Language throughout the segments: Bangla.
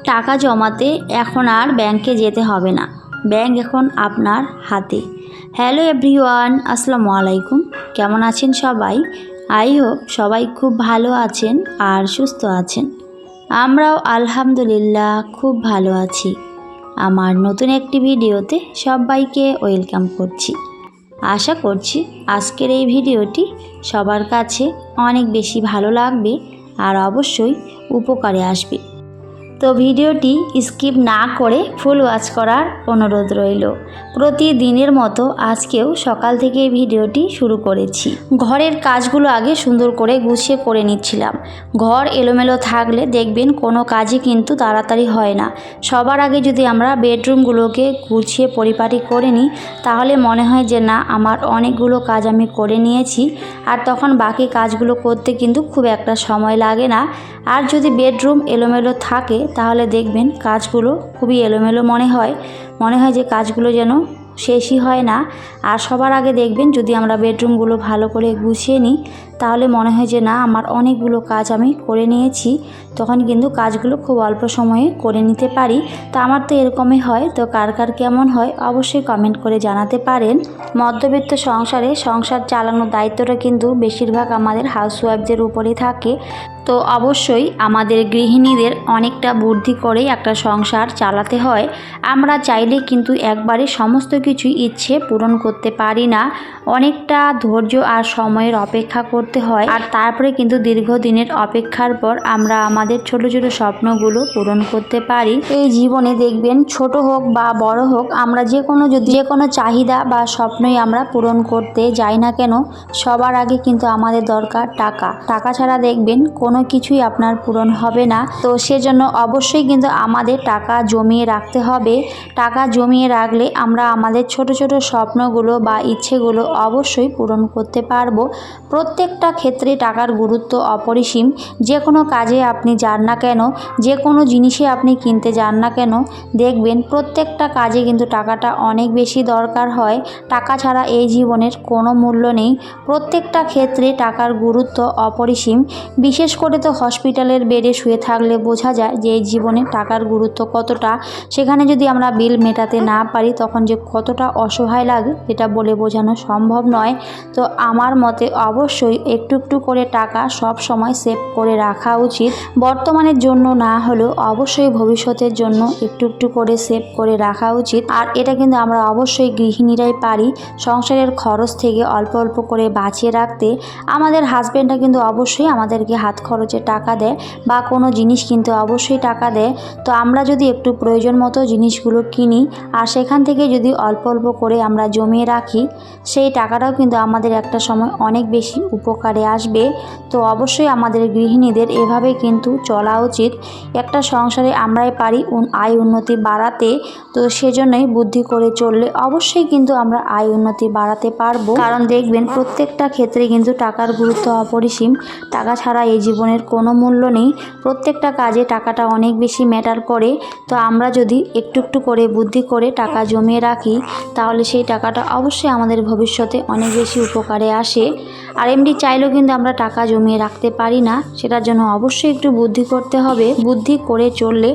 টাকা জমাতে এখন আর ব্যাংকে যেতে হবে না, ব্যাংক এখন আপনার হাতে। হ্যালো এভরিওয়ান, আসসালামু আলাইকুম। কেমন আছেন সবাই? আই হোপ সবাই খুব ভালো আছেন আর সুস্থ আছেন। আমরাও আলহামদুলিল্লাহ খুব ভালো আছি। আমার নতুন একটি ভিডিওতে সবাইকে ওয়েলকাম করছি। আশা করছি আজকের এই ভিডিওটি সবার কাছে অনেক বেশি ভালো লাগবে আর অবশ্যই উপকারে আসবে। তো ভিডিওটি স্কিপ না করে ফুল ওয়াচ করার অনুরোধ রইল। প্রতিদিনের মতো আজকেও সকাল থেকে ভিডিওটি শুরু করেছি। ঘরের কাজগুলো আগে সুন্দর করে গুছিয়ে করে নিচ্ছিলাম। ঘর এলোমেলো থাকলে দেখবেন কোনো কাজই কিন্তু তাড়াতাড়ি হয় না। সবার আগে যদি আমরা বেডরুমগুলোকে গুছিয়ে পরিপাটি করে নিই তাহলে মনে হয় যে না, আমার অনেকগুলো কাজ আমি করে নিয়েছি, আর তখন বাকি কাজগুলো করতে কিন্তু খুব একটা সময় লাগে না। আর যদি বেডরুম এলোমেলো থাকে তাহলে দেখবেন কাজগুলো খুবই এলোমেলো মনে হয় যে কাজগুলো যেন শেষই হয় না। আর সবার আগে দেখবেন যদি আমরা বেডরুমগুলো ভালো করে গুছিয়ে নিই তাহলে মনে হয় যে না, আমার অনেকগুলো কাজ আমি করে নিয়েছি, তখন কিন্তু কাজগুলো খুব অল্প সময়ে করে নিতে পারি। তো আমার তো এরকমই হয়। তো কার কার কেমন হয় অবশ্যই কমেন্ট করে জানাতে পারেন। মধ্যবিত্ত সংসারে সংসার চালানোর দায়িত্বটা কিন্তু বেশিরভাগ আমাদের হাউসওয়াইফদের উপরেই থাকে। তো অবশ্যই আমাদের গৃহিণীদের অনেকটা বুদ্ধি করেই একটা সংসার চালাতে হয়। আমরা চাইলে কিন্তু একবারে সমস্ত কিছু ইচ্ছে পূরণ করতে পারি না, অনেকটা ধৈর্য আর সময়ের অপেক্ষা করতে হয়। আর তারপরে কিন্তু দীর্ঘদিনের অপেক্ষার পর আমরা আমাদের ছোট ছোট স্বপ্নগুলো পূরণ করতে পারি। এই জীবনে দেখবেন ছোট হোক বা বড় হোক, আমরা যে কোনো চাহিদা বা স্বপ্নই আমরা পূরণ করতে যাই না কেন, সবার আগে কিন্তু আমাদের দরকার টাকা ছাড়া দেখবেন কোনো কিছুই আপনার পূরণ হবে না। তো সেজন্য অবশ্যই কিন্তু আমাদের টাকা জমিয়ে রাখতে হবে। টাকা জমিয়ে রাখলে আমরা আমাদের ছোট ছোট স্বপ্নগুলো বা ইচ্ছেগুলো অবশ্যই পূরণ করতে পারবো। প্রত্যেকটা ক্ষেত্রে টাকার গুরুত্ব অপরিসীম। যে কোনো কাজে আপনি যান না কেন, যে কোনো জিনিসে আপনি কিনতে যান না কেন, দেখবেন প্রত্যেকটা কাজে কিন্তু টাকাটা অনেক বেশি দরকার হয়। টাকা ছাড়া এই জীবনের কোনো মূল্য নেই। প্রত্যেকটা ক্ষেত্রে টাকার গুরুত্ব অপরিসীম। বিশেষ করে তো হসপিটালের বেডে শুয়ে থাকলে বোঝা যায় যে এই জীবনে টাকার গুরুত্ব কতটা। সেখানে যদি আমরা বিল মেটাতে না পারি তখন যে কতটা অসহায় লাগে যেটা বলে বোঝানো সম্ভব নয়। তো আমার মতে অবশ্যই একটু একটু করে টাকা সব সময় সেভ করে রাখা উচিত। বর্তমানের জন্য না হলেও অবশ্যই ভবিষ্যতের জন্য একটু একটু করে সেভ করে রাখা উচিত। আর এটা কিন্তু আমরা অবশ্যই গৃহিণীরাই পারি সংসারের খরচ থেকে অল্প অল্প করে বাঁচিয়ে রাখতে। আমাদের হাজব্যান্ডরা কিন্তু অবশ্যই আমাদেরকে হাত খরচে টাকা দেয় বা কোনো জিনিস কিনতে অবশ্যই টাকা দেয়। তো আমরা যদি একটু প্রয়োজন মতো জিনিসগুলো কিনি আর সেখান থেকে যদি অল্প অল্প করে আমরা জমিয়ে রাখি, সেই টাকাটাও কিন্তু আমাদের একটা সময় অনেক বেশি উপকারে আসবে। তো অবশ্যই আমাদের গৃহিণীদের এভাবে কিন্তু চলা উচিত। একটা সংসারে আমরাই পারি আয় উন্নতি বাড়াতে। তো সেজন্যই বুদ্ধি করে চললে অবশ্যই কিন্তু আমরা আয় উন্নতি বাড়াতে পারবো। কারণ দেখবেন প্রত্যেকটা ক্ষেত্রে কিন্তু টাকার গুরুত্ব অপরিসীম। টাকা ছাড়া এই জীবনের কোনো মূল্য নেই। প্রত্যেকটা কাজে টাকাটা অনেক বেশি ম্যাটার করে। তো আমরা যদি একটু একটু করে বুদ্ধি করে টাকা জমিয়ে রাখি তাহলে সেই টাকাটা অবশ্যই আমাদের ভবিষ্যতে অনেক বেশি উপকারে আসে। আর এমনি চাইলেও কিন্তু আমরা টাকা জমিয়ে রাখতে পারি না, সেটার জন্য অবশ্যই একটু বুদ্ধি করতে হবে। বুদ্ধি করে চললে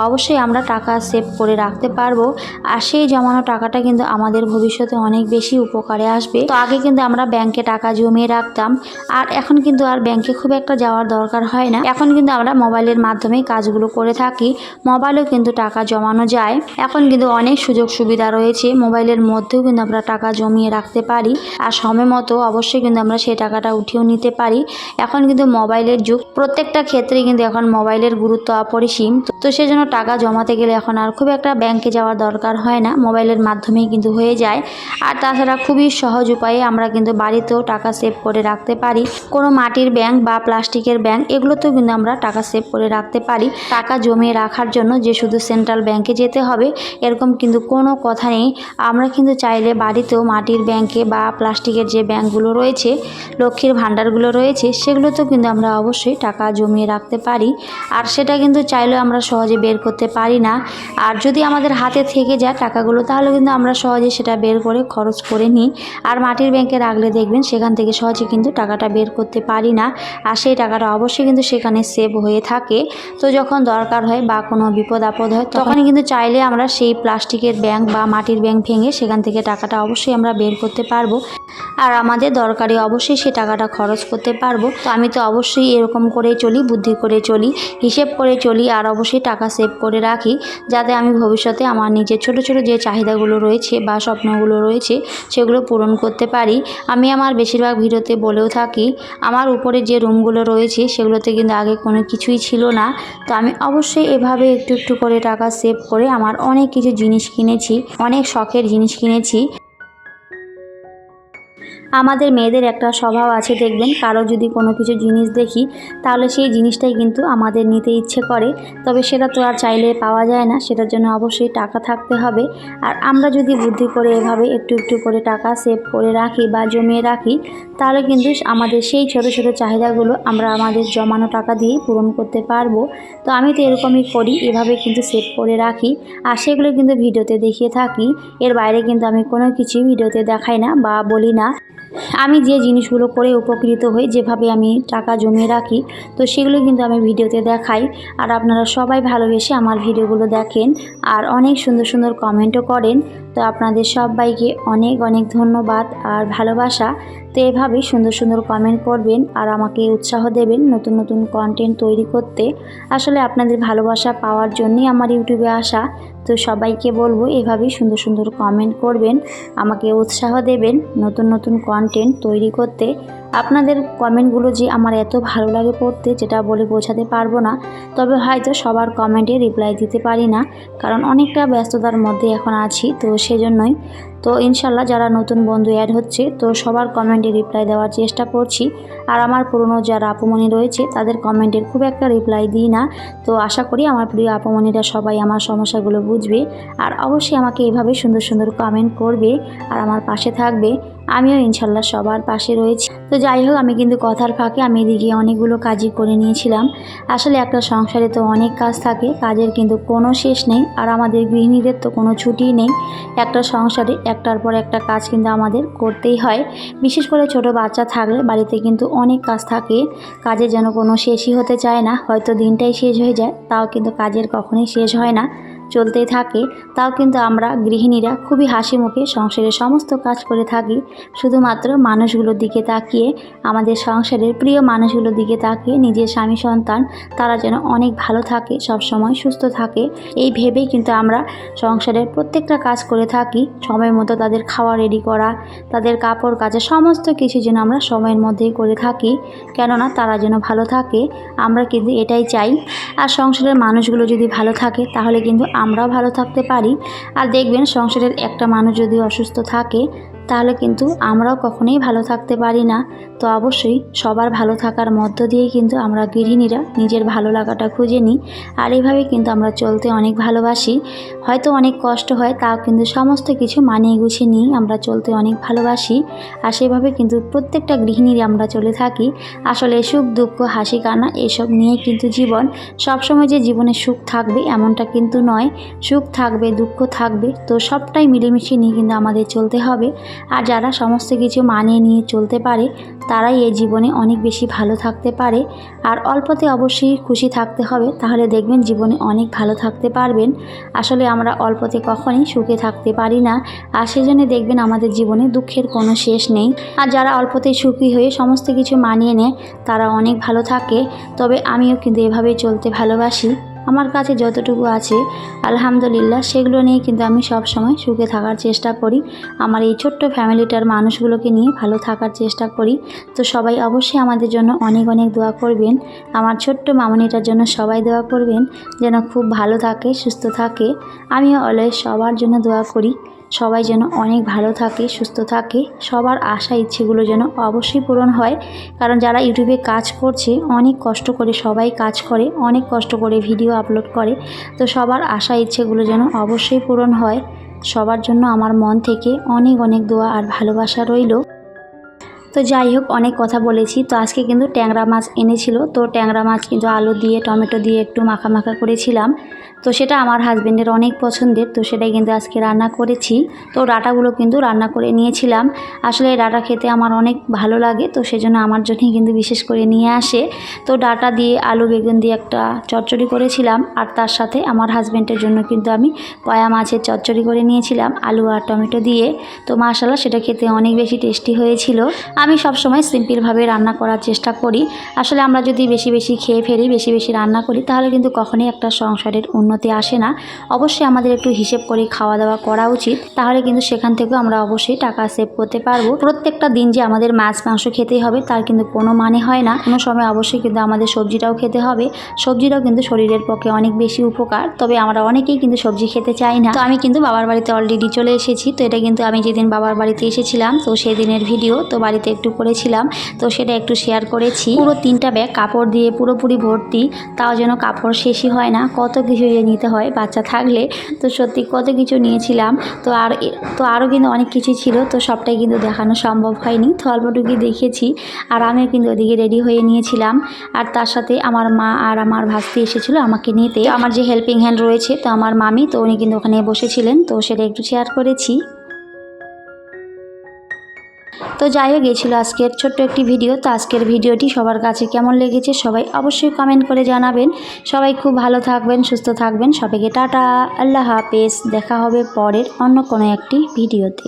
অবশ্যই আমরা টাকা সেভ করে রাখতে পারবো। আর সেই জমানো টাকাটা কিন্তু আমাদের ভবিষ্যতে অনেক বেশি উপকারে আসবে। তো আগে কিন্তু আমরা ব্যাংকে টাকা জমিয়ে রাখতাম, আর এখন কিন্তু আর ব্যাংকে খুব একটা যাওয়ার দরকার হয় না। এখন কিন্তু আমরা মোবাইলের মাধ্যমে কাজগুলো করে থাকি। মোবাইলেও কিন্তু টাকা জমানো যায়। এখন কিন্তু অনেক সুযোগ সুবিধা রয়েছে, মোবাইলের মধ্যেও কিন্তু আমরা টাকা জমিয়ে রাখতে পারি। আর সময় মতো অবশ্যই কিন্তু আমরা সেই টাকাটা উঠিয়েও নিতে পারি। এখন কিন্তু মোবাইলের যুগ, প্রত্যেকটা ক্ষেত্রে কিন্তু এখন মোবাইলের গুরুত্ব অপরিসীম। তো সেজন্য টাকা জমাতে গেলে এখন আর খুব একটা ব্যাংকে যাওয়ার দরকার হয় না, মোবাইলের মাধ্যমেই কিন্তু হয়ে যায়। আর তাছাড়া খুবই সহজ উপায়ে আমরা কিন্তু বাড়িতেও টাকা সেভ করে রাখতে পারি। কোনো মাটির ব্যাংক বা প্লাস্টিকের ব্যাংক এগুলোতেও কিন্তু আমরা টাকা সেভ করে রাখতে পারি। টাকা জমিয়ে রাখার জন্য যে শুধু সেন্ট্রাল ব্যাংকে যেতে হবে এরকম কিন্তু কোনো কথা নেই। আমরা কিন্তু চাইলে বাড়িতেও মাটির ব্যাংকে বা প্লাস্টিকের যে ব্যাংকগুলো রয়েছে লক্ষ্মীর ভাণ্ডারগুলো রয়েছে সেগুলোতেও কিন্তু আমরা অবশ্যই টাকা জমিয়ে রাখতে পারি। আর সেটা কিন্তু চাইলেও আমরা সহজে বের করতে পারি না। আর যদি আমাদের হাতে থেকে যায় টাকাগুলো তাহলে কিন্তু আমরা সহজে সেটা বের করে খরচ করে নিই। আর মাটির ব্যাংকে রাখলে দেখবেন সেখান থেকে সহজে কিন্তু টাকাটা বের করতে পারি না। আর সেই টাকাটা অবশ্যই কিন্তু সেখানে সেভ হয়ে থাকে। তো যখন দরকার হয় বা কোনো বিপদ আপদ হয় তখনই কিন্তু চাইলে আমরা সেই প্লাস্টিকের ব্যাংক বা মাটির ব্যাংক ভেঙে সেখান থেকে টাকাটা অবশ্যই আমরা বের করতে পারবো। আর আমাদের দরকারে অবশ্যই সে টাকাটা খরচ করতে পারবো। তো আমি তো অবশ্যই এরকম করে চলি, বুদ্ধি করে চলি, হিসেব করে চলি, আর অবশ্যই টাকা সেভ করে রাখি যাতে আমি ভবিষ্যতে আমার নিজের ছোট ছোট যে চাহিদাগুলো রয়েছে বা স্বপ্নগুলো রয়েছে সেগুলো পূরণ করতে পারি। আমি আমার বেশিরভাগ ভিডিওতে বলেও থাকি আমার উপরে যে রুমগুলো রয়েছে সেগুলোতে কিন্তু আগে কোনো কিছুই ছিল না। তো আমি অবশ্যই এভাবে একটু একটু করে টাকা সেভ করে আমার অনেক কিছু জিনিস কিনেছি, অনেক শখের জিনিস কিনেছি। আমাদের মেয়েদের একটা স্বভাব আছে দেখবেন, কারো যদি কোনো কিছু জিনিস দেখি তাহলে সেই জিনিসটাই কিন্তু আমাদের নিতে ইচ্ছে করে। তবে সেটা তো আর চাইলে পাওয়া যায় না, সেটার জন্য অবশ্যই টাকা থাকতে হবে। আর আমরা যদি বুদ্ধি করে এভাবে একটু একটু করে টাকা সেভ করে রাখি বা জমিয়ে রাখি তাহলে কিন্তু আমাদের সেই ছোট ছোট চাহিদাগুলো আমরা আমাদের জমানো টাকা দিয়েই পূরণ করতে পারবো। তো আমি তো এরকমই করি, এভাবে কিন্তু সেভ করে রাখি আর সেগুলো কিন্তু ভিডিওতে দেখিয়ে থাকি। এর বাইরে কিন্তু আমি কোনো কিছু ভিডিওতে দেখাই না বা বলি না। আমি যে জিনিসগুলো করে উপকৃত হই, যেভাবে আমি টাকা জমিয়ে রাখি, তো সেগুলো কিন্তু আমি ভিডিওতে দেখাই। আর আপনারা সবাই ভালোবেসে আমার ভিডিওগুলো দেখেন আর অনেক সুন্দর সুন্দর কমেন্টও করেন। তো আপনাদের সবাইকে অনেক অনেক ধন্যবাদ আর ভালোবাসা। তো এভাবেই সুন্দর সুন্দর কমেন্ট করবেন আর আমাকে উৎসাহ দেবেন নতুন নতুন কন্টেন্ট তৈরি করতে। আসলে আপনাদের ভালোবাসা পাওয়ার জন্যই আমার ইউটিউবে আসা। তো সবাইকে বলবো এভাবেই সুন্দর সুন্দর কমেন্ট করবেন, আমাকে উৎসাহ দেবেন নতুন নতুন কন্টেন্ট তৈরি করতে। আপনাদের কমেন্টগুলো যে আমার এত ভালো লাগে পড়তে, যেটা বলে বোঝাতে পারবো না। তবে হয়তো সবার কমেন্টে রিপ্লাই দিতে পারি না, কারণ অনেকটা ব্যস্ততার মধ্যে এখন আছি, তো সেজন্যই। তো ইনশাল্লাহ যারা নতুন বন্ধু অ্যাড হচ্ছে তো সবার কমেন্টে রিপ্লাই দেওয়ার চেষ্টা করছি। আর আমার পুরনো যারা আপুমণি রয়েছে তাদের কমেন্টের খুব একটা রিপ্লাই দিই না। তো আশা করি আমার প্রিয় আপুমণিরা সবাই আমার সমস্যাগুলো বুঝবে আর অবশ্যই আমাকে এভাবে সুন্দর সুন্দর কমেন্ট করবে আর আমার পাশে থাকবে। আমিও ইনশাল্লাহ সবার পাশে রয়েছি। তো যাই হোক, আমি কিন্তু কথার ফাঁকে আমি এদিকে অনেকগুলো কাজই করে নিয়েছিলাম। আসলে একটা সংসারে তো অনেক কাজ থাকে, কাজের কিন্তু কোনো শেষ নেই। আর আমাদের গৃহিণীদের তো কোনো ছুটিই নেই, একটা সংসারে একটার পর একটা কাজ কিন্তু আমাদের করতেই হয়। বিশেষ করে ছোট বাচ্চা থাকলে বাড়িতে কিন্তু অনেক কাজ থাকে, কাজের যেন কোনো শেষই হতে চায় না। হয়তো দিনটাই শেষ হয়ে যায়, তাও কিন্তু কাজের কখনোই শেষ হয় না, চলতেই থাকে। তাও কিন্তু আমরা গৃহিণীরা খুবই হাসি মুখে সংসারের সমস্ত কাজ করে থাকি, শুধুমাত্র মানুষগুলোর দিকে তাকিয়ে, আমাদের সংসারের প্রিয় মানুষগুলোর দিকে তাকিয়ে, নিজের স্বামী সন্তান তারা যেন অনেক ভালো থাকে, সব সময় সুস্থ থাকে, এই ভেবেই কিন্তু আমরা সংসারের প্রত্যেকটা কাজ করে থাকি। সময় মতো তাদের খাওয়া রেডি করা, তাদের কাপড় কাচা, সমস্ত কিছু যেন আমরা সময়ের মধ্যেই করে থাকি, কেননা তারা যেন ভালো থাকে, আমরা কিন্তু এটাই চাই। আর সংসারের মানুষগুলো যদি ভালো থাকে তাহলে কিন্তু আমরাও ভালো থাকতে পারি। আর দেখবেন সংসারের একটা মানুষ যদি অসুস্থ থাকে তাহলে কিন্তু আমরাও কখনোই ভালো থাকতে পারি না। তো অবশ্যই সবার ভালো থাকার মধ্য দিয়েই কিন্তু আমরা গৃহিণীরা নিজের ভালো লাগাটা খুঁজে নিই। আর এইভাবে কিন্তু আমরা চলতে অনেক ভালোবাসি। হয়তো অনেক কষ্ট হয়, তাও কিন্তু সমস্ত কিছু মানিয়ে গুছিয়ে নিয়ে আমরা চলতে অনেক ভালোবাসি। আর সেভাবে কিন্তু প্রত্যেকটা গৃহিণীরা আমরা চলে থাকি। আসলে সুখ দুঃখ হাসি কান্না এসব নিয়ে কিন্তু জীবন। সবসময় যে জীবনে সুখ থাকবে এমনটা কিন্তু নয়, সুখ থাকবে দুঃখ থাকবে, তো সবটাই মিলেমিশে নিয়ে কিন্তু আমাদের চলতে হবে। আর যারা সমস্ত কিছু মানিয়ে নিয়ে চলতে পারে তারাই এই জীবনে অনেক বেশি ভালো থাকতে পারে। আর অল্পতে অবশ্যই খুশি থাকতে হবে, তাহলে দেখবেন জীবনে অনেক ভালো থাকতে পারবেন। আসলে আমরা অল্পতে কখনোই সুখে থাকতে পারি না, আর সেজন্য দেখবেন আমাদের জীবনে দুঃখের কোনো শেষ নেই। আর যারা অল্পতে সুখী হয়ে সমস্ত কিছু মানিয়ে নেয় তারা অনেক ভালো থাকে। তবে আমিও কিন্তু এভাবেই চলতে ভালোবাসি। আমার কাছে যতটুকু আছে আলহামদুলিল্লাহ সেগুলো নিয়ে কিন্তু আমি সব সময় সুখে থাকার চেষ্টা করি। আমার এই ছোট্ট ফ্যামিলিটার মানুষগুলোকে নিয়ে ভালো থাকার চেষ্টা করি। তো সবাই অবশ্যই আমাদের জন্য অনেক অনেক দোয়া করবেন। আমার ছোট্ট মামনিটার জন্য সবাই দোয়া করবেন যেন খুব ভালো থাকে, সুস্থ থাকে। আমিও অলওয়েজ সবার জন্য দোয়া করি, সবাই যেন অনেক ভালো থাকে, সুস্থ থাকে, সবার আশা ইচ্ছেগুলো যেন অবশ্যই পূরণ হয়। কারণ যারা ইউটিউবে কাজ করছে অনেক কষ্ট করে, সবাই কাজ করে অনেক কষ্ট করে, ভিডিও আপলোড করে, তো সবার আশা ইচ্ছেগুলো যেন অবশ্যই পূরণ হয়। সবার জন্য আমার মন থেকে অনেক অনেক দোয়া আর ভালোবাসা রইল। তো যাই হোক, অনেক কথা বলেছি। তো আজকে কিন্তু ট্যাংরা মাছ এনেছিল, তো ট্যাংরা মাছ কিন্তু আলু দিয়ে টমেটো দিয়ে একটু মাখা মাখা করেছিলাম। তো সেটা আমার হাজবেন্ডের অনেক পছন্দের, তো সেটাই কিন্তু আজকে রান্না করেছি। তো ডাঁটাগুলো কিন্তু রান্না করে নিয়েছিলাম। আসলে ডাঁটা খেতে আমার অনেক ভালো লাগে, তো সেজন্য আমার জন্যই কিন্তু বিশেষ করে নিয়ে আসে। তো ডাঁটা দিয়ে আলু বেগুন দিয়ে একটা চচ্চড়ি করেছিলাম, আর তার সাথে আমার হাজবেন্ডের জন্য কিন্তু আমি পয়া মাছের চচ্চড়ি করে নিয়েছিলাম আলু আর টমেটো দিয়ে। তো মাশাআল্লাহ, সেটা খেতে অনেক বেশি টেস্টি হয়েছিল। আমি সবসময় সিম্পলভাবে রান্না করার চেষ্টা করি। আসলে আমরা যদি বেশি বেশি খেয়ে ফেলি, বেশি বেশি রান্না করি, তাহলে কিন্তু কখনোই একটা সংসারের উন্নতি আসে না। অবশ্যই আমাদের একটু হিসেব করে খাওয়া দাওয়া করা উচিত, তাহলে কিন্তু সেখান থেকেও আমরা অবশ্যই টাকা সেভ করতে পারবো। প্রত্যেকটা দিন যে আমাদের মাছ মাংস খেতেই হবে তার কিন্তু কোনো মানে হয় না। কোনো সময় অবশ্যই কিন্তু আমাদের সবজিটাও খেতে হবে। সবজিটাও কিন্তু শরীরের পক্ষে অনেক বেশি উপকার, তবে আমরা অনেকেই কিন্তু সবজি খেতে চাই না। তো আমি কিন্তু বাবার বাড়িতে অলরেডি চলে এসেছি। তো এটা কিন্তু আমি যেদিন বাবার বাড়িতে এসেছিলাম, তো সেই দিনের ভিডিও। তো বাড়িতে একটু করেছিলাম, তো সেটা একটু শেয়ার করেছি। পুরো 3টা ব্যাগ কাপড় দিয়ে পুরোপুরি ভর্তি, তাও যেন কাপড় শেষই হয় না, কত কিছু নিতে হয় বাচ্চা থাকলে। তো সত্যি কত কিছু নিয়েছিলাম। তো আরও কিন্তু অনেক কিছু ছিল, তো সবটাই কিন্তু দেখানো সম্ভব হয়নি, তো অল্পটুকুই দেখিয়েছি। আর আমিও কিন্তু ওদিকে রেডি হয়ে নিয়েছিলাম। আর তার সাথে আমার মা আর আমার ভাস্তি এসেছিলো আমাকে নিতে। আমার যে হেল্পিং হ্যান্ড রয়েছে, তো আমার মামি, তো উনি কিন্তু ওখানে বসেছিলেন, তো সেটা একটু শেয়ার করেছি। তো যাই হোক, ছিল আজকের ছোট্ট একটি ভিডিও। তো আজকের ভিডিওটি সবার কাছে কেমন লেগেছে সবাই অবশ্যই কমেন্ট করে জানাবেন। সবাই খুব ভালো থাকবেন, সুস্থ থাকবেন। সবাইকে টাটা, আল্লাহ হাফেজ। দেখা হবে পরের অন্য কোনো একটি ভিডিওতে।